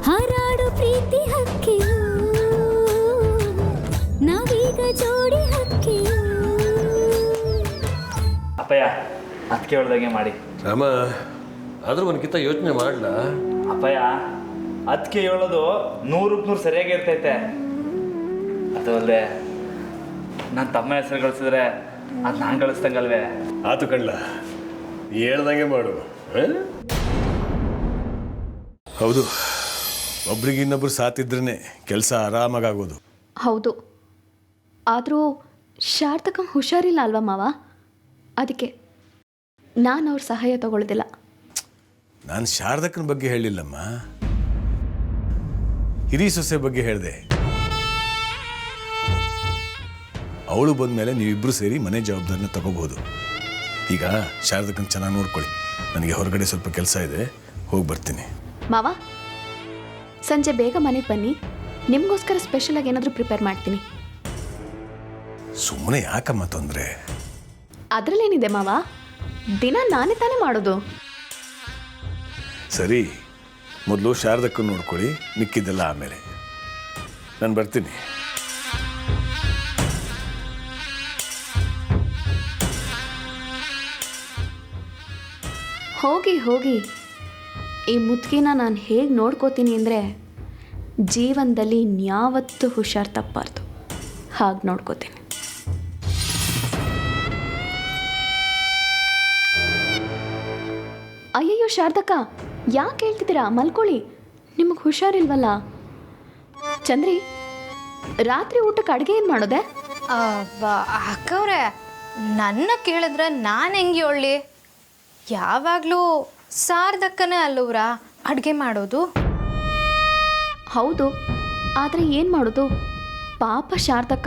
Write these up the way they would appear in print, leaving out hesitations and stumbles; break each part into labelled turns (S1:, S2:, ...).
S1: ಹಾರಾಡು ಪ್ರೀತಿ ಹಕ್ಕಿಯು ನಾವೀಗ ಜೋಡಿ ಹಕ್ಕಿಯು.
S2: ಅಪ್ಪಯ್ಯ ಅದಕ್ಕೆ ಹೇಳ್ದಂಗೆ ಮಾಡಿ.
S3: ರಾಮ ಆದ್ರೂ ಒಂದ್ಕಿಂತ ಯೋಚನೆ ಮಾಡಲ.
S2: ಅಪ್ಪಯ್ಯ ಅದಕ್ಕೆ ಹೇಳೋದು 100% ಸರಿಯಾಗಿ ಇರ್ತೈತೆ. ಅದು ಅಲ್ಲದೆ ನನ್ನ ತಮ್ಮ ಹೆಸರು ಗಳಿಸಿದ್ರೆ ಅದು ನಾನು ಗಳಿಸ್ದಂಗಲ್ವೇ.
S3: ಆತು ಕಣ್ಲ, ಹೇಳ್ದಂಗೆ ಮಾಡು. ಹೌದು, ಒಬ್ರಿಗೆ ಇನ್ನೊಬ್ರು ಸಾತಿದ್ರೇ ಕೆಲಸ ಆರಾಮಾಗೋದು.
S4: ಹೌದು, ಆದರೂ ಶಾರದಕ್ಕ ಹುಷಾರಿಲ್ಲ ಅಲ್ವಾ ಮಾವ? ಅದಕ್ಕೆ ನಾನು ಅವ್ರ ಸಹಾಯ ತಗೊಳ್ಳೋದಿಲ್ಲ.
S3: ನಾನು ಶಾರದಕ್ಕನ ಬಗ್ಗೆ ಹೇಳಿಲ್ಲಮ್ಮ, ಹಿರಿ ಸೊಸೆ ಬಗ್ಗೆ ಹೇಳಿದೆ. ಅವಳು ಬಂದಮೇಲೆ ನೀವಿಬ್ಬರು ಸೇರಿ ಮನೆ ಜವಾಬ್ದಾರಿನ ತಗೋಬಹುದು. ಈಗ ಶಾರದಕ್ಕನ ಚೆನ್ನಾಗಿ ನೋಡ್ಕೊಳ್ಳಿ. ನನಗೆ ಹೊರಗಡೆ ಸ್ವಲ್ಪ ಕೆಲಸ ಇದೆ, ಹೋಗಿ ಬರ್ತೀನಿ.
S4: ಮಾವ, ಸಂಜೆ ಬೇಗ ಮನೆಗೆ ಬನ್ನಿ, ನಿಮಗೋಸ್ಕರ ಸ್ಪೆಷಲಾಗಿ ಏನಾದರೂ ಪ್ರಿಪೇರ್ ಮಾಡ್ತೀನಿ.
S3: ಸುಮ್ಮನೆ ಯಾಕಮ್ಮ ತೊಂದರೆ?
S4: ಅದರಲ್ಲೇನಿದೆ ಮಾವ, ದಿನ ನಾನೇ ತಾನೇ ಮಾಡೋದು.
S3: ಸರಿ, ಮೊದಲು ಶಾರದಕ್ಕನ್ನು ನೋಡ್ಕೊಳ್ಳಿ, ಮಿಕ್ಕಿದ್ದೆಲ್ಲ ಆಮೇಲೆ. ನಾನು ಬರ್ತೀನಿ.
S4: ಹೋಗಿ ಹೋಗಿ, ಈ ಮುದ್ಕಿನ ನಾನು ಹೇಗೆ ನೋಡ್ಕೋತೀನಿ ಅಂದರೆ ಜೀವನದಲ್ಲಿ ಇನ್ಯಾವತ್ತೂ ಹುಷಾರು ತಪ್ಪಬಾರ್ದು, ಹಾಗೆ ನೋಡ್ಕೋತೀನಿ. ಅಯ್ಯಯ್ಯೋ ಶಾರದಕ್ಕ, ಯಾಕೆ ಹೇಳ್ತಿದ್ದೀರಾ? ಮಲ್ಕೊಳ್ಳಿ, ನಿಮಗೆ ಹುಷಾರಿಲ್ವಲ್ಲ. ಚಂದ್ರಿ, ರಾತ್ರಿ ಊಟಕ್ಕೆ ಅಡುಗೆ ಏನು ಮಾಡೋದೆ?
S5: ಅಕ್ಕವ್ರೆ, ನನ್ನ ಕೇಳಿದ್ರೆ ನಾನು ಹೆಂಗೆ ಹೇಳಲಿ? ಯಾವಾಗಲೂ ಶಾರದಕ್ಕನೇ ಅಲ್ಲವ್ರ ಅಡುಗೆ ಮಾಡೋದು.
S4: ಹೌದು, ಆದರೆ ಏನು ಮಾಡೋದು? ಪಾಪ ಶಾರದಕ್ಕ,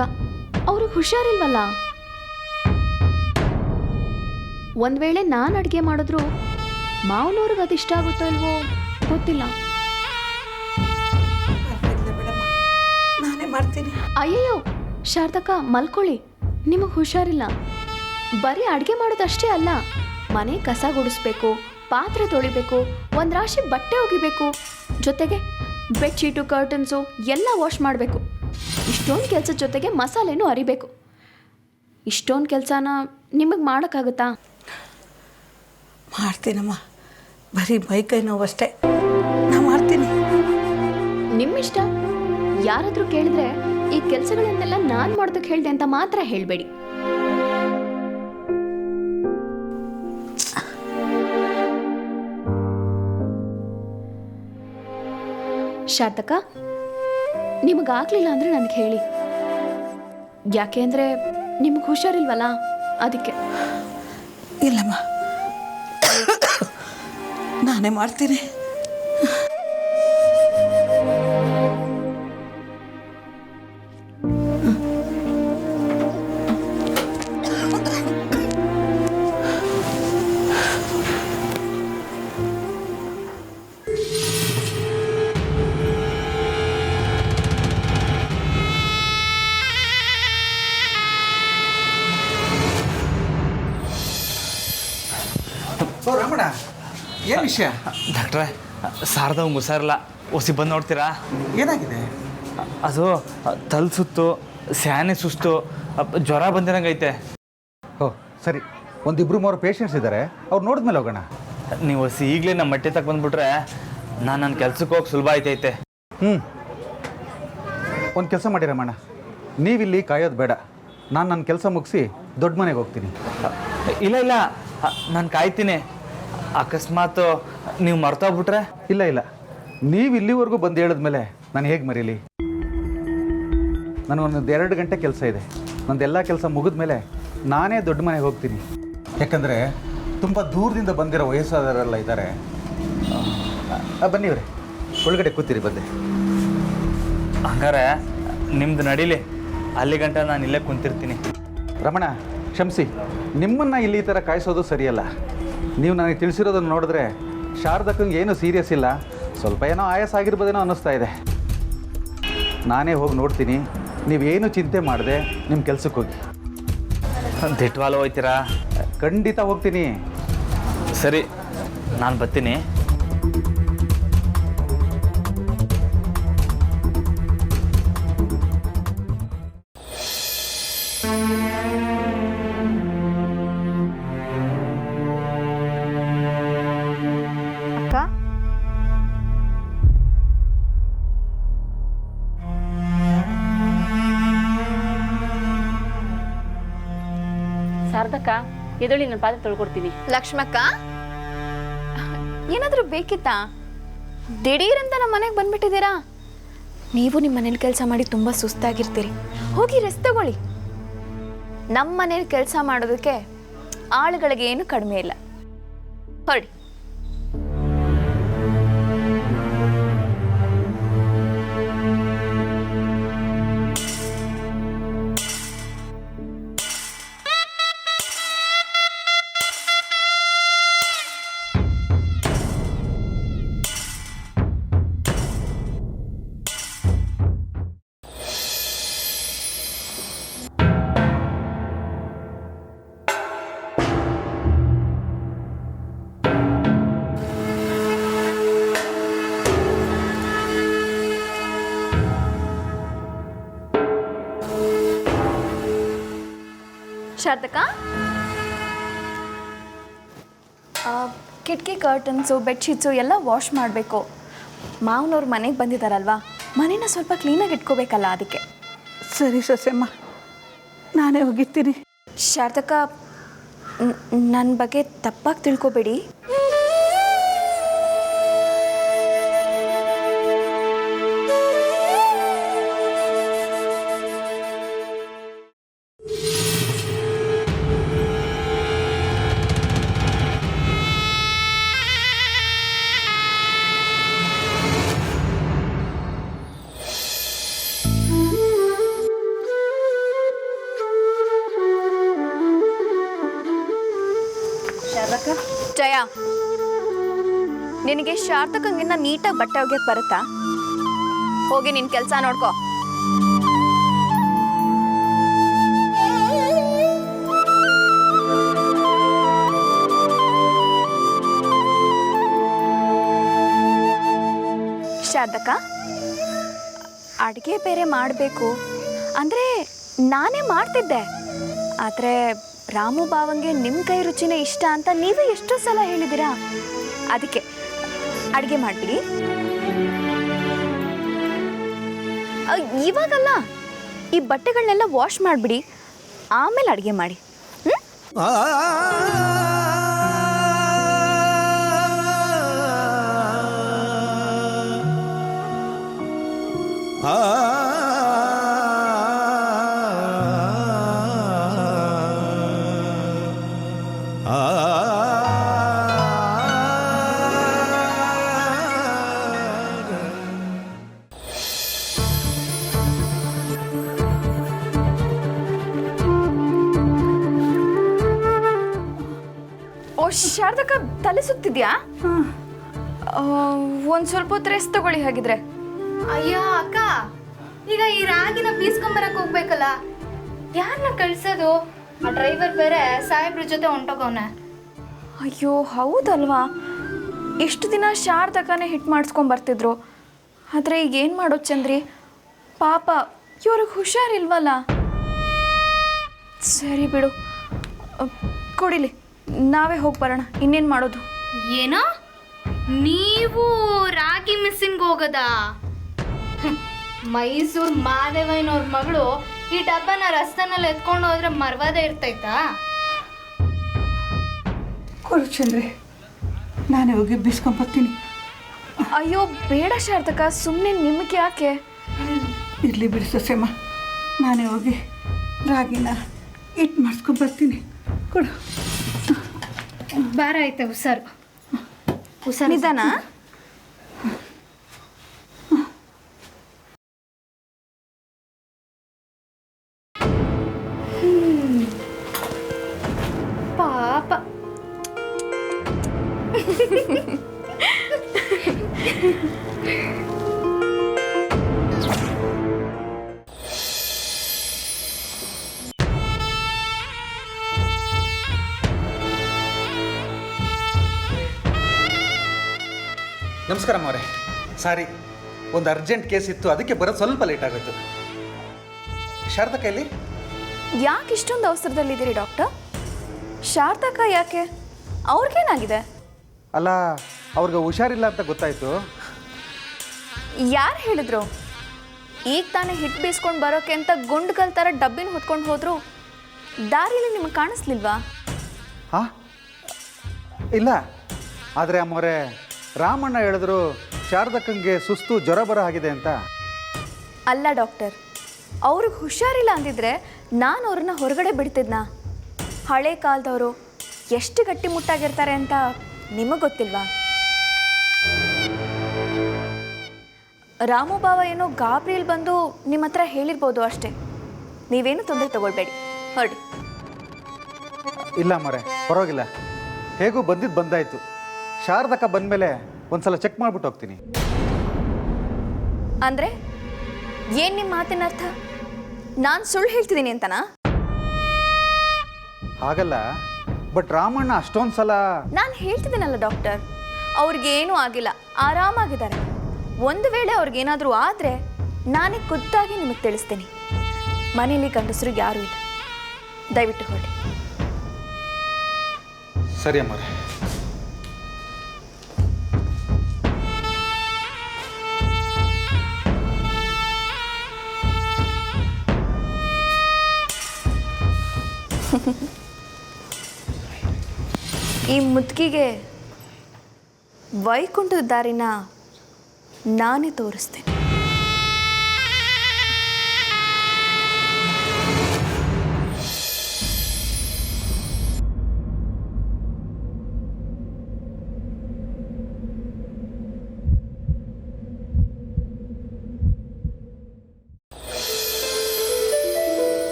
S4: ಅವ್ರಿಗೆ ಹುಷಾರಿಲ್ವಲ್ಲ. ಒಂದು ವೇಳೆ ನಾನು ಅಡುಗೆ ಮಾಡಿದ್ರು ಮಾವನವ್ರಿಗೆ ಅದಿಷ್ಟ ಆಗುತ್ತೋ ಇಲ್ವೋ ಗೊತ್ತಿಲ್ಲ.
S6: ನಾನೇ ಮಾಡ್ತೀನಿ.
S4: ಅಯ್ಯಯ್ಯೋ ಶಾರದಕ್ಕ, ಮಲ್ಕೊಳ್ಳಿ, ನಿಮಗೆ ಹುಷಾರಿಲ್ಲ. ಬರೀ ಅಡುಗೆ ಮಾಡೋದಷ್ಟೇ ಅಲ್ಲ, ಮನೆ ಕಸ ಗುಡಿಸ್ಬೇಕು, ಪಾತ್ರೆ ತೊಳಿಬೇಕು, ಒಂದು ರಾಶಿ ಬಟ್ಟೆ ಒಗಿಬೇಕು, ಜೊತೆಗೆ ಬೆಡ್ಶೀಟು ಕರ್ಟನ್ಸು ಎಲ್ಲ ವಾಶ್ ಮಾಡಬೇಕು. ಇಷ್ಟೊಂದು ಕೆಲಸದ ಜೊತೆಗೆ ಮಸಾಲೆನೂ ಅರಿಬೇಕು. ಇಷ್ಟೊಂದು ಕೆಲಸನ ನಿಮಗೆ ಮಾಡೋಕ್ಕಾಗುತ್ತಾ?
S6: ಮಾಡ್ತೀನಮ್ಮ, ಬರೀ ಮೈಕೈ ನೋವಷ್ಟೇ, ನಾ ಮಾಡ್ತೀನಿ.
S4: ನಿಮ್ಮಿಷ್ಟ. ಯಾರಾದರೂ ಕೇಳಿದ್ರೆ ಈ ಕೆಲಸಗಳನ್ನೆಲ್ಲ ನಾನು ಮಾಡೋದಕ್ಕೆ ಹೇಳಿದೆ ಅಂತ ಮಾತ್ರ ಹೇಳಬೇಡಿ. ಶಾರದಕ್ಕ, ನಿಮಗಾಗಲಿಲ್ಲ ಅಂದರೆ ನನಗೆ ಹೇಳಿ. ಯಾಕೆ ಅಂದರೆ ನಿಮಗೆ ಹುಷಾರಿಲ್ವಲ್ಲ, ಅದಕ್ಕೆ.
S6: ಇಲ್ಲಮ್ಮ, ನಾನೇ ಮಾಡ್ತೀನಿ.
S7: ಓ ರಮಣ, ಏನು ವಿಷಯ?
S2: ಡಾಕ್ಟ್ರೆ, ಶಾರದಾ ಹುಷಾರಿಲ್ಲ, ಒಸಿ ಬಂದು ನೋಡ್ತೀರಾ?
S7: ಏನಾಗಿದೆ?
S2: ಅದು ತಲೆ ಸುತ್ತು, ಸ್ಯಾನೆ ಸುಸ್ತು, ಜ್ವರ ಬಂದಿರಂಗೈತೆ.
S7: ಓ ಸರಿ, ಒಂದಿಬ್ರು ಮೂರು ಪೇಷಂಟ್ಸ್ ಇದ್ದಾರೆ, ಅವ್ರು ನೋಡಿದ್ಮೇಲೆ ಹೋಗೋಣ.
S2: ನೀವು ಒಸಿ ಈಗಲೇ ನಮ್ಮ ಮಟ್ಟೆ ತಕ್ಕ ಬಂದುಬಿಟ್ರೆ ನಾನು ನನ್ನ ಕೆಲ್ಸಕ್ಕೆ ಹೋಗಿ ಸುಲಭ ಆಯ್ತೈತೆ.
S7: ಒಂದು ಕೆಲಸ ಮಾಡಿ ರಮಣ, ನೀವಿಲ್ಲಿ ಕಾಯೋದು ಬೇಡ, ನಾನು ನನ್ನ ಕೆಲಸ ಮುಗಿಸಿ ದೊಡ್ಡ ಮನೆಗೆ ಹೋಗ್ತೀನಿ.
S2: ಇಲ್ಲ ಇಲ್ಲ, ನಾನು ಕಾಯ್ತೀನಿ. ಅಕಸ್ಮಾತ್ ನೀವು ಮರ್ತೋಗ್ಬಿಟ್ರೆ?
S7: ಇಲ್ಲ ಇಲ್ಲ, ನೀವು ಇಲ್ಲಿವರೆಗೂ ಬಂದು ಹೇಳಿದ್ಮೇಲೆ ನಾನು ಹೇಗೆ ಮರೀಲಿ? ನನಗೊಂದು 2 ಗಂಟೆ ಕೆಲಸ ಇದೆ. ನಂದೆಲ್ಲ ಕೆಲಸ ಮುಗಿದ ಮೇಲೆ ನಾನೇ ದೊಡ್ಡ ಮನೆಗೆ ಹೋಗ್ತೀನಿ. ಯಾಕಂದರೆ ತುಂಬ ದೂರದಿಂದ ಬಂದಿರೋ ವಯಸ್ಸಾದವರೆಲ್ಲ ಇದ್ದಾರೆ. ಬನ್ನಿವ್ರೆ, ಒಳಗಡೆ ಕೂತೀರಿ, ಬಂದೆ.
S2: ಹಂಗಾರೆ ನಿಮ್ದು ನಡೀಲಿ, ಅಲ್ಲಿ ಗಂಟ ನಾನು ಇಲ್ಲೇ ಕುಂತಿರ್ತೀನಿ.
S7: ರಮಣ, ಕ್ಷಮಿಸಿ, ನಿಮ್ಮನ್ನು ಇಲ್ಲಿ ಈ ಥರ ಕಾಯಿಸೋದು ಸರಿಯಲ್ಲ. ನೀವು ನನಗೆ ತಿಳಿಸಿರೋದನ್ನು ನೋಡಿದ್ರೆ ಶಾರದಕ್ಕಂಗೆ ಏನೂ ಸೀರಿಯಸ್ ಇಲ್ಲ, ಸ್ವಲ್ಪ ಏನೋ ಆಯಾಸ ಆಗಿರ್ಬೋದೇನೋ ಅನ್ನಿಸ್ತಾ ಇದೆ. ನಾನೇ ಹೋಗಿ ನೋಡ್ತೀನಿ, ನೀವೇನು ಚಿಂತೆ ಮಾಡದೆ ನಿಮ್ಮ ಕೆಲ್ಸಕ್ಕೆ ಹೋಗಿ.
S2: ದಿಟ್ವಾಲ ಹೋಗ್ತೀರಾ?
S7: ಖಂಡಿತ ಹೋಗ್ತೀನಿ.
S2: ಸರಿ, ನಾನು ಬರ್ತೀನಿ.
S8: ಶಾರದಕ್ಕ ಎದೊಳಿ ನನ್ನ ಪಾದ ತೊಳ್ಕೊಡ್ತೀನಿ.
S4: ಲಕ್ಷ್ಮಕ್ಕ ಏನಾದರೂ ಬೇಕಿತ್ತಾ? ದಿಢೀರಂತ ನಮ್ಮ ಮನೆಗೆ ಬಂದ್ಬಿಟ್ಟಿದ್ದೀರಾ? ನೀವು ನಿಮ್ಮ ಮನೇಲಿ ಕೆಲಸ ಮಾಡಿ ತುಂಬ ಸುಸ್ತಾಗಿರ್ತೀರಿ, ಹೋಗಿ ರೆಸ್ಟ್ ತಗೊಳ್ಳಿ. ನಮ್ಮ ಮನೇಲಿ ಕೆಲಸ ಮಾಡೋದಕ್ಕೆ ಆಳುಗಳಿಗೆ ಏನು ಕಡಿಮೆ ಇಲ್ಲ. ಹೊರಡಿ. ಶಾರದಕ್ಕ, ಕಿಟಕಿ ಕರ್ಟನ್ಸು ಬೆಡ್ಶೀಟ್ಸು ಎಲ್ಲ ವಾಶ್ ಮಾಡಬೇಕು. ಮಾವನವ್ರು ಮನೆಗೆ ಬಂದಿದ್ದಾರಲ್ವಾ, ಮನೇನ ಸ್ವಲ್ಪ ಕ್ಲೀನಾಗಿ ಇಟ್ಕೋಬೇಕಲ್ಲ, ಅದಕ್ಕೆ.
S6: ಸರಿ ಸೊಸೆಮ್ಮ, ನಾನೇ ಹೋಗಿರ್ತೀನಿ.
S4: ಶಾರದಕ್ಕ, ನನ್ನ ಬಗ್ಗೆ ತಪ್ಪಾಗಿ ತಿಳ್ಕೊಬೇಡಿ. ಜಯ, ನಿನಗೆ ಶಾರದಕ್ಕಂಗಿನ್ನ ನೀಟಾಗಿ ಬಟ್ಟೆ ಒಗ್ಯಕ್ಕೆ ಬರುತ್ತಾ? ಹೋಗಿ ನಿನ್ನ ಕೆಲಸ ನೋಡ್ಕೋ. ಶಾರದಕ್ಕ, ಅಡುಗೆ ಬೇರೆ ಮಾಡಬೇಕು ಅಂದರೆ ನಾನೇ ಮಾಡ್ತಿದ್ದೆ, ಆದರೆ ರಾಮು ಬಾವಂಗೆ ನಿಮ್ಮ ಕೈ ರುಚಿನೇ ಇಷ್ಟ ಅಂತ ನೀವೇ ಎಷ್ಟೋ ಸಲ ಹೇಳಿದ್ದೀರಾ. ಅದಕ್ಕೆ ಅಡುಗೆ ಮಾಡಿಬಿಡಿ. ಇವಾಗಲ್ಲ, ಈ ಬಟ್ಟೆಗಳನ್ನೆಲ್ಲ ವಾಶ್ ಮಾಡಿಬಿಡಿ, ಆಮೇಲೆ ಅಡುಗೆ ಮಾಡಿ. ಶಾರದಕ್ಕ, ತಲೆ ಸುತ್ತಿದ್ಯಾ? ಒಂದು ಸ್ವಲ್ಪ ಹೊತ್ತು ರೆಸ್ಟ್ ತಗೊಳ್ಳಿ ಹಾಗಿದ್ರೆ.
S5: ಅಯ್ಯೋ ಅಕ್ಕ, ಈಗ ಈ ರಾಗಿನ ಬೀಸ್ಕೊಂಬರಕ್ಕೆ ಹೋಗ್ಬೇಕಲ್ಲ, ಯಾರನ್ನ ಕಳ್ಸೋದು? ಆ ಡ್ರೈವರ್ ಬೇರೆ ಸಾಹೇಬ್ರ ಜೊತೆ ಹೊಂಟೋಗವನೆ.
S4: ಅಯ್ಯೋ ಹೌದಲ್ವಾ, ಎಷ್ಟು ದಿನ ಶಾರದಕ್ಕನೇ ಹಿಟ್ ಮಾಡಿಸ್ಕೊಂಬರ್ತಿದ್ರು. ಆದರೆ ಈಗ ಏನು ಮಾಡೋದು ಚಂದ್ರಿ, ಪಾಪ ಇವ್ರಿಗೆ ಹುಷಾರಿಲ್ವಲ್ಲ. ಸರಿ ಬಿಡು, ಕೊಡಿಲಿ, ನಾವೇ ಹೋಗಿ ಬರೋಣ. ಇನ್ನೇನು ಮಾಡೋದು?
S5: ಏನೋ ನೀವು ರಾಗಿ ಮಿಸ್ಸಿನ್ಗೆ ಹೋಗೋದಾ? ಮೈಸೂರು ಮಾದೇವಯ್ಯನವ್ರ ಮಗಳು ಈ ಡಬ್ಬನ ರಸ್ತೆನಲ್ಲಿ ಎತ್ಕೊಂಡು ಹೋದ್ರೆ ಮರ್ವಾದೆ ಇರ್ತೈತಾ?
S6: ಕೊಡು ಚಂದ್ರಿ, ನಾನೇ ಹೋಗಿ ಬೀಸ್ಕೊಂಬರ್ತೀನಿ.
S4: ಅಯ್ಯೋ ಬೇಡ ಶಾರದಕ್ಕ, ಸುಮ್ಮನೆ ನಿಮಗೆ ಯಾಕೆ?
S6: ಇರಲಿ ಬಿಡಿ ಸೊಸೆಮ್ಮ, ನಾನೇ ಹೋಗಿ ರಾಗಿನ ಹಿಟ್ಟು ಮಾಡಿಸ್ಕೊಂಬರ್ತೀನಿ. ಕೊಡು.
S5: ಬಾರ ಆಯ್ತಾ ಹುಷಾರು.
S4: ನಿಧಾನ.
S5: ಪಾಪ.
S7: ನಮಸ್ಕಾರ ಅವರೇ. ಸಾರಿ, ಒಂದು ಅರ್ಜೆಂಟ್ ಕೇಸ್ ಇತ್ತು, ಅದಕ್ಕೆ ಬರೋದು ಸ್ವಲ್ಪ ಲೇಟ್ ಆಗೋಯ್ತು. ಶಾರದಕ್ಕ ಎಲ್ಲಿ?
S4: ಯಾಕೆ ಇಷ್ಟೊಂದು ಅವಸರದಲ್ಲಿದ್ದೀರಿ ಡಾಕ್ಟರ್? ಶಾರದಕ್ಕ ಯಾಕೆ? ಅವ್ರಿಗೇನಾಗಿದೆ?
S7: ಅಲ್ಲ, ಅವ್ರಿಗೆ ಹುಷಾರಿಲ್ಲ ಅಂತ ಗೊತ್ತಾಯಿತು.
S4: ಯಾರು ಹೇಳಿದ್ರು? ಈಗ ತಾನೇ ಹಿಟ್ಟು ಬೀಸ್ಕೊಂಡು ಬರೋಕ್ಕೆ ಅಂತ ಗುಂಡ್ಕಲ್ ಥರ ಡಬ್ಬಿನ ಹೊತ್ಕೊಂಡು ಹೋದ್ರು. ದಾರಿಯಲ್ಲಿ ನಿಮಗೆ ಕಾಣಿಸ್ಲಿಲ್ವಾ?
S7: ಹಾಂ ಇಲ್ಲ, ಆದರೆ ಅಮ್ಮವರೇ ರಾಮಣ್ಣ ಹೇಳಿದ್ರು ಶಾರದಕ್ಕಂಗೆ ಸುಸ್ತು ಜ್ವರ ಬರೋ ಆಗಿದೆ ಅಂತ.
S4: ಅಲ್ಲ ಡಾಕ್ಟರ್, ಅವ್ರಿಗೆ ಹುಷಾರಿಲ್ಲ ಅಂದಿದ್ರೆ ನಾನು ಅವ್ರನ್ನ ಹೊರಗಡೆ ಬಿಡ್ತಿದ್ನಾ? ಹಳೆ ಕಾಲದವರು ಎಷ್ಟು ಗಟ್ಟಿಮುಟ್ಟಾಗಿರ್ತಾರೆ ಅಂತ ನಿಮಗೆ ಗೊತ್ತಿಲ್ವಾ? ರಾಮು ಬಾವ ಏನೋ ಗಾಬರಿಯಲ್ಲಿ ಬಂದು ನಿಮ್ಮ ಹತ್ರ ಹೇಳಿರ್ಬೋದು ಅಷ್ಟೇ. ನೀವೇನು ತೊಂದರೆ ತಗೊಳ್ಬೇಡಿ, ಹೊರಡಿ.
S7: ಇಲ್ಲ ಅಮ್ಮರೇ, ಪರವಾಗಿಲ್ಲ, ಹೇಗೂ ಬಂದಿದ್ದು ಬಂದಾಯಿತು. ಶಾರದಕ್ಕ ಬಂದಮೇಲೆ ಒಂದ್ಸಲ ಚೆಕ್ ಮಾಡಿಬಿಟ್ಟು ಹೋಗ್ತೀನಿ.
S4: ಅಂದರೆ ಏನು ನಿಮ್ಮ ಮಾತಿನ ಅರ್ಥ? ನಾನು ಸುಳ್ಳು ಹೇಳ್ತಿದ್ದೀನಿ ಅಂತನಾ?
S7: ಹಾಗಲ್ಲ, ಬಟ್ ರಾಮಣ್ಣ ಅಷ್ಟೊಂದು ಸಲ
S4: ನಾನು ಹೇಳ್ತಿದ್ದೀನಲ್ಲ ಡಾಕ್ಟರ್, ಅವ್ರಿಗೇನೂ ಆಗಿಲ್ಲ, ಆರಾಮಾಗಿದ್ದಾರೆ. ಒಂದು ವೇಳೆ ಅವ್ರಿಗೇನಾದರೂ ಆದರೆ ನಾನೇ ಖುದ್ದಾಗಿ ನಿಮಗೆ ತಿಳಿಸ್ತೀನಿ. ಮನೇಲಿ ಗಂಡಸರಿಗೆ ಯಾರೂ ಇಲ್ಲ, ದಯವಿಟ್ಟು ಹೊರಡಿ.
S7: ಸರಿ ಅಮ್ಮರೇ.
S4: ಈ ಮುದುಕಿಗೆ ವೈಕುಂಠದ ದಾರಿನ ನಾನೇ ತೋರಿಸ್ತೇನೆ.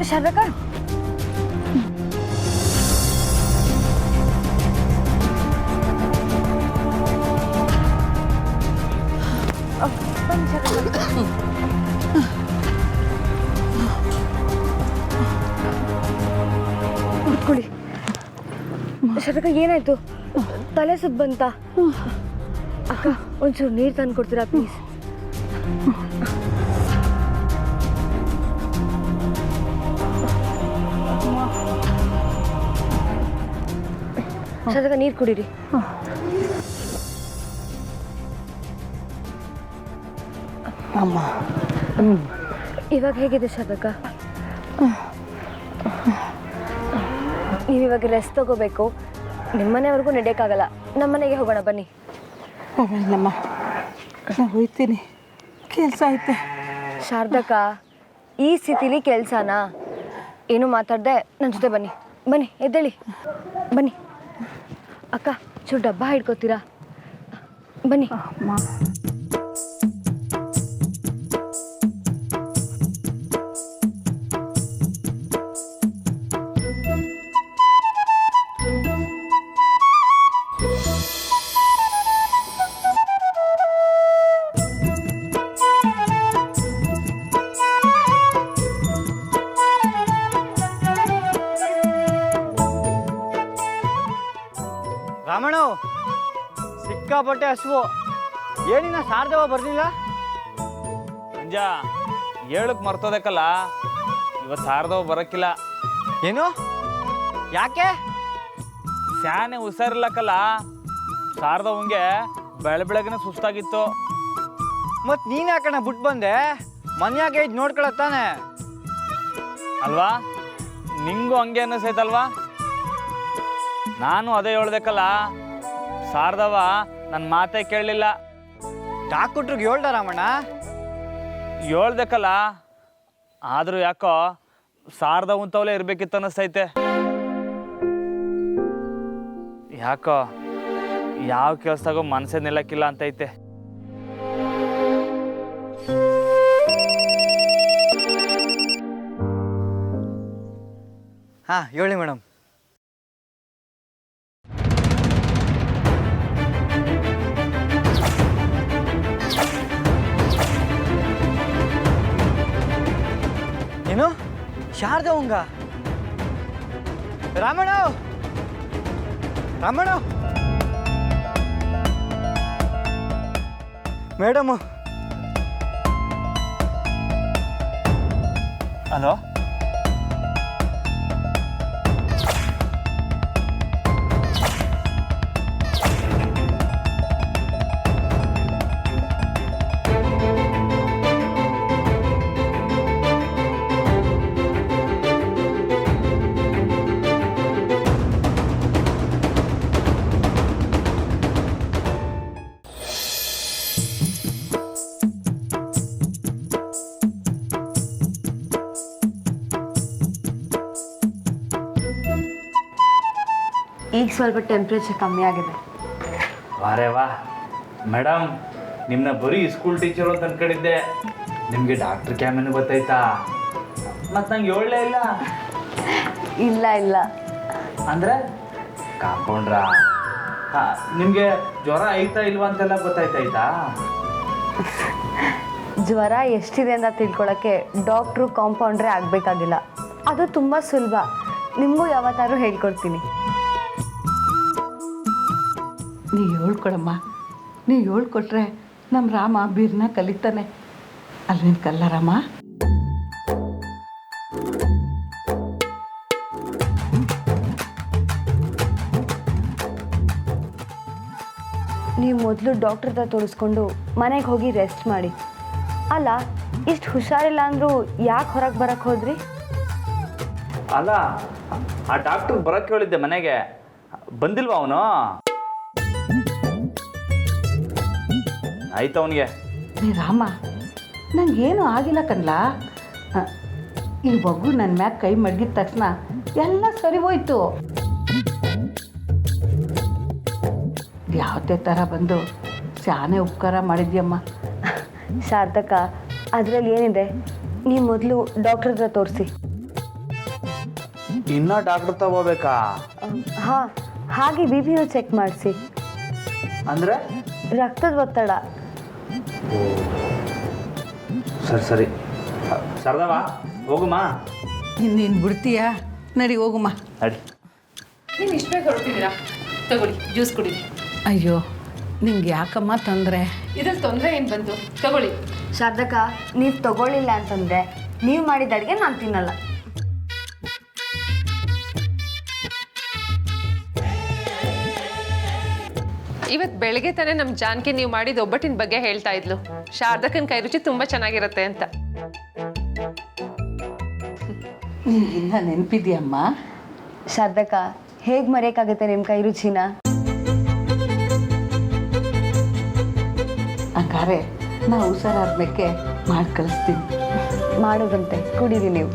S5: ಶಾರದಕ್ಕ, ಕುತ್ಕೊಳ್ಳಿ. ಶಾರದಕ್ಕ, ಏನಾಯ್ತು? ತಲೆ ಸುತ್ತ ಬಂತ? ಅಕ್ಕ, ಒಂಚೂರು ನೀರು ತಂದು ಕೊಡ್ತೀರಾ ಪ್ಲೀಸ್? ಶಾರದಕ್ಕ, ನೀರು ಕುಡೀರಿ.
S6: ಅಮ್ಮ,
S5: ಇವಾಗ ಹೇಗಿದೆ ಶಾರದಕ್ಕ? ನೀವು ಇವಾಗ ರೆಸ್ಟ್ ತಗೋಬೇಕು. ನಿಮ್ಮನೆವರೆಗೂ ನಡೆಯೋಕ್ಕಾಗಲ್ಲ, ನಮ್ಮನೆಗೆ ಹೋಗೋಣ ಬನ್ನಿ.
S6: ಪರವಾಗಿಲ್ಲಮ್ಮ, ನಾನು ಹೋಗ್ತೀನಿ, ಕೆಲಸ ಐತೆ.
S5: ಶಾರದಕ್ಕ, ಈ ಸ್ಥಿತಿಲಿ ಕೆಲಸನಾ? ಏನು ಮಾತಾಡ್ದೆ ನನ್ನ ಜೊತೆ ಬನ್ನಿ. ಬನ್ನಿ, ಎದ್ದೇಳಿ, ಬನ್ನಿ. ಅಕ್ಕ, ಚೂರು ಡಬ್ಬ ಹಿಡ್ಕೋತೀರಾ? ಬನ್ನಿ.
S9: ರಾಮಣ್ಣ, ಸಿಕ್ಕಾಪಟ್ಟೆ ಹಸುವು. ಏನಿನ ಶಾರದವ ಬರ್ಲಿಲ್ಲ?
S2: ಅಂಜ ಹೇಳಕ್ ಮರ್ತೋದಕ್ಕಲ್ಲ, ಇವತ್ತು ಶಾರದವ ಬರೋಕ್ಕಿಲ್ಲ.
S9: ಏನು? ಯಾಕೆ?
S2: ಸ್ಯಾನೆ ಹುಷಾರಿಲ್ಲಕ್ಕಲ್ಲ, ಶಾರದವಂಗೆ ಬೆಳಗ್ಗೆನೆ ಸುಸ್ತಾಗಿತ್ತು.
S9: ಮತ್ತು ನೀನು ಯಾಕಣ್ಣ ಬಿಟ್ಟು ಬಂದೆ? ಮನ್ಯಾಗೆ ಇದ್ದು ನೋಡ್ಕೊಳತ್ತಾನೆ
S2: ಅಲ್ವಾ? ನಿಂಗೂ ಹಂಗೆ ಅನ್ನಿಸೈತಲ್ವಾ? ನಾನು ಅದೇ ಹೇಳ್ದಕ್ಕಲ್ಲ, ಶಾರದವ ನನ್ನ ಮಾತೇ ಕೇಳಲಿಲ್ಲ.
S9: ಡಾಕ್ಟ್ರಿಗೆ ಹೇಳ್ದ ರಾಮಣ್ಣ?
S2: ಹೇಳ್ದಕ್ಕಲ್ಲ, ಆದರೂ ಯಾಕೋ ಶಾರದವಂತವಲೇ ಇರ್ಬೇಕಿತ್ತು ಅನ್ನಿಸ್ತೈತೆ. ಯಾಕೋ ಯಾವ ಕೆಲಸದಾಗೂ ಮನಸ್ಸೇ ನಿಲ್ಲಕ್ಕಿಲ್ಲ ಅಂತೈತೆ.
S9: ಹಾಂ, ಹೇಳಿ ಮೇಡಮ್. ಏನು? ಶಾರದವಂಗ? ರಾಮಣ್ಣ ರಾಮಣ್ಣ ಮೇಡಮು
S2: ಹಲೋ
S5: ಈಗ ಸ್ವಲ್ಪ ಟೆಂಪ್ರೇಚರ್ ಕಮ್ಮಿ ಆಗಿದೆ.
S2: ವಾರೇ ವಾ ಮೇಡಮ್, ನಿಮ್ಮನ್ನ ಬರೀ ಸ್ಕೂಲ್ ಟೀಚರು ಅಂತ ಅನ್ಕೊಂಡಿದ್ದೆ. ನಿಮಗೆ ಡಾಕ್ಟ್ರ್ ಕ್ಯಾಮೆನು ಗೊತ್ತಾಯ್ತಾ? ಮತ್ತು ನಂಗೆ ಹೇಳಲೇ ಇಲ್ಲ.
S5: ಇಲ್ಲ ಇಲ್ಲ
S2: ಅಂದರೆ ಕಾಂಪೌಂಡ್ರಾ? ಹಾಂ, ನಿಮಗೆ ಜ್ವರ ಐತಾ ಇಲ್ವಾ ಅಂತೆಲ್ಲ ಗೊತ್ತಾಯ್ತಾಯ್ತಾ?
S5: ಜ್ವರ ಎಷ್ಟಿದೆ ಅಂತ ತಿಳ್ಕೊಳ್ಳೋಕ್ಕೆ ಡಾಕ್ಟ್ರು ಕಾಂಪೌಂಡ್ರೇ ಆಗಬೇಕಾಗಿಲ್ಲ. ಅದು ತುಂಬ ಸುಲಭ. ನಿಮಗೂ ಯಾವತ್ತಾದ್ರೂ ಹೇಳ್ಕೊಡ್ತೀನಿ.
S6: ನೀವು ಹೇಳ್ಕೊಡಮ್ಮ, ನೀವು ಹೇಳ್ಕೊಟ್ರೆ ನಮ್ಮ ರಾಮ ಬೀರ್ನ ಕಲಿತಾನೆ ಅಲ್ವೇನು ಕಲ್ಲ ರಾಮ?
S5: ನೀವು ಮೊದಲು ಡಾಕ್ಟ್ರ್ ಹತ್ರ ತೋರಿಸ್ಕೊಂಡು ಮನೆಗೆ ಹೋಗಿ ರೆಸ್ಟ್ ಮಾಡಿ. ಅಲ್ಲ, ಇಷ್ಟು ಹುಷಾರಿಲ್ಲ ಅಂದರೂ ಯಾಕೆ ಹೊರಗೆ ಬರೋಕ್ಕೆ ಹೋದ್ರಿ?
S2: ಅಲ್ಲ, ಆ ಡಾಕ್ಟ್ರ್ ಬರೋಕ್ಕೆ ಹೇಳಿದ್ದೆ ಮನೆಗೆ, ಬಂದಿಲ್ವಾ ಅವನು? ಆಯ್ತು ಅವನಿಗೆ.
S6: ನೀ ರಾಮ, ನನಗೇನು ಆಗಿಲ್ಲ ಕಣ್ಲಾ. ಈ ಮಗು ನನ್ನ ಮ್ಯಾಗ ಕೈ ಮಡಗಿದ ತಕ್ಷಣ ಎಲ್ಲ ಸರಿ ಹೋಯ್ತು. ಯಾವುದೇ ಥರ ಬಂದು ಶಾನೆ ಉಪಕಾರ ಮಾಡಿದ್ಯಮ್ಮ.
S5: ಸಾರ್ಥಕ, ಅದರಲ್ಲಿ ಏನಿದೆ? ನೀವು ಮೊದಲು ಡಾಕ್ಟ್ರ್ ಹತ್ರ ತೋರಿಸಿ.
S2: ಇನ್ನೂ ಡಾಕ್ಟ್ರ್ ತಗೋಬೇಕಾ?
S5: ಹಾಂ, ಹಾಗೆ ಬಿ ಪಿನೂ ಚೆಕ್ ಮಾಡಿಸಿ.
S2: ಅಂದರೆ
S5: ರಕ್ತದ ಒತ್ತಡ.
S2: ಸರಿ ಸರಿ, ಸರ್ದವಾ ಹೋಗುಮ್ಮ.
S6: ಇನ್ನೇನು ಬಿಡ್ತೀಯಾ? ನಡಿ ಹೋಗುಮ್ಮ.
S2: ನಡಿ.
S8: ನೀನು ಇಷ್ಟು ಬೇಗ ಹೊರಟಿದ್ದೀರಾ? ತಗೊಳ್ಳಿ, ಜ್ಯೂಸ್ ಕುಡೀರಿ.
S6: ಅಯ್ಯೋ, ನಿಂಗೆ ಯಾಕಮ್ಮ ತೊಂದರೆ?
S8: ಇದ್ರಲ್ಲಿ ತೊಂದರೆ ಏನು ಬಂತು? ತಗೊಳ್ಳಿ.
S5: ಶಾರದಕ್ಕ, ನೀವು ತಗೊಳ್ಳಿಲ್ಲ ಅಂತಂದರೆ ನೀವು ಮಾಡಿದ ಅಡುಗೆ ನಾನು ತಿನ್ನಲ್ಲ.
S10: ಇವತ್ತು ಬೆಳಗ್ಗೆ ತಾನೇ ನಮ್ಮ ಜಾನ್ಕಿ ನೀವು ಮಾಡಿದ ಒಬ್ಬಟ್ಟಿನ ಬಗ್ಗೆ ಹೇಳ್ತಾ ಇದ್ಲು. ಶಾರದಕ್ಕನ ಕೈ ರುಚಿ ತುಂಬ ಚೆನ್ನಾಗಿರುತ್ತೆ ಅಂತ.
S6: ನಿನಗಿನ್ನ ನೆನಪಿದ್ಯಮ್ಮ?
S5: ಶಾರದಕ್ಕ, ಹೇಗೆ ಮರೆಯೋಕ್ಕಾಗುತ್ತೆ ನಿಮ್ಮ ಕೈ ರುಚಿನ?
S6: ಹಂಗಾರೆ ನಾ ಹುಷಾರಾದ್ಮೇಲೆ ಮಾಡಿ ಕಳಿಸ್ತೀನಿ.
S5: ಮಾಡೋದಂತೆ, ಕುಡೀರಿ ನೀವು.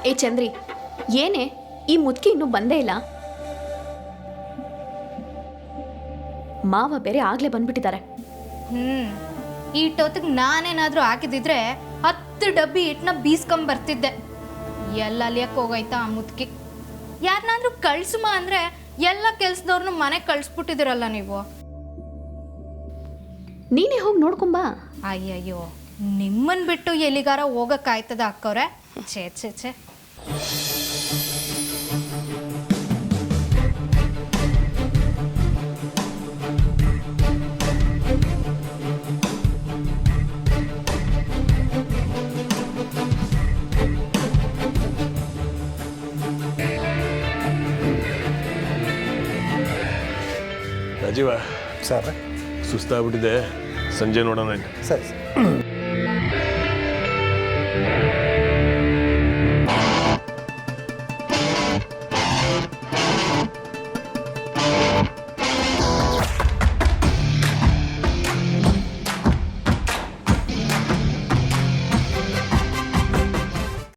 S4: ಏ ಚಂದ್ರಿ, ಏನೇ ಈ ಮುದುಕಿ ಇನ್ನೂ ಬಂದೇ ಇಲ್ಲ? ಮಾವ ಬೇರೆ ಆಗ್ಲೇ ಬಂದ್ಬಿಟ್ಟಿದ್ದಾರೆ.
S5: ಈ ಟೊತ್ತಿಗೆ ನಾನೇನಾದರೂ ಹಾಕಿದಿದ್ರೆ 10 ಡಬ್ಬಿ ಹಿಟ್ಟನ್ನ ಬೀಸ್ಕೊಂಬರ್ತಿದ್ದೆ. ಎಲ್ಲ ಅಲಿಯಕ್ಕೆ ಹೋಗೈತಾ ಆ ಮುದುಕಿ? ಯಾರನ್ನಾದ್ರೂ ಕಳ್ಸುಮ ಅಂದರೆ ಎಲ್ಲ ಕೆಲಸದವ್ರನ್ನ ಮನೆಗೆ ಕಳಿಸ್ಬಿಟ್ಟಿದ್ದೀರಲ್ಲ ನೀವು.
S4: ನೀನೇ ಹೋಗಿ ನೋಡ್ಕೊಂಬಾ.
S5: ಅಯ್ಯಯ್ಯೋ, ನಿಮ್ಮನ್ನು ಬಿಟ್ಟು ಎಲ್ಲಿಗಾರ ಹೋಗೋಕ್ಕಾಯ್ತದ ಅಕ್ಕವ್ರೆ? ಛೇ ಛೇ ಛೇ.
S3: ರಾಜೀವ
S9: ಸರ್,
S3: ಸುಸ್ತಾಗ್ಬಿಟ್ಟಿದೆ, ಸಂಜೆ ನೋಡೋಣ.
S9: ಸರಿ.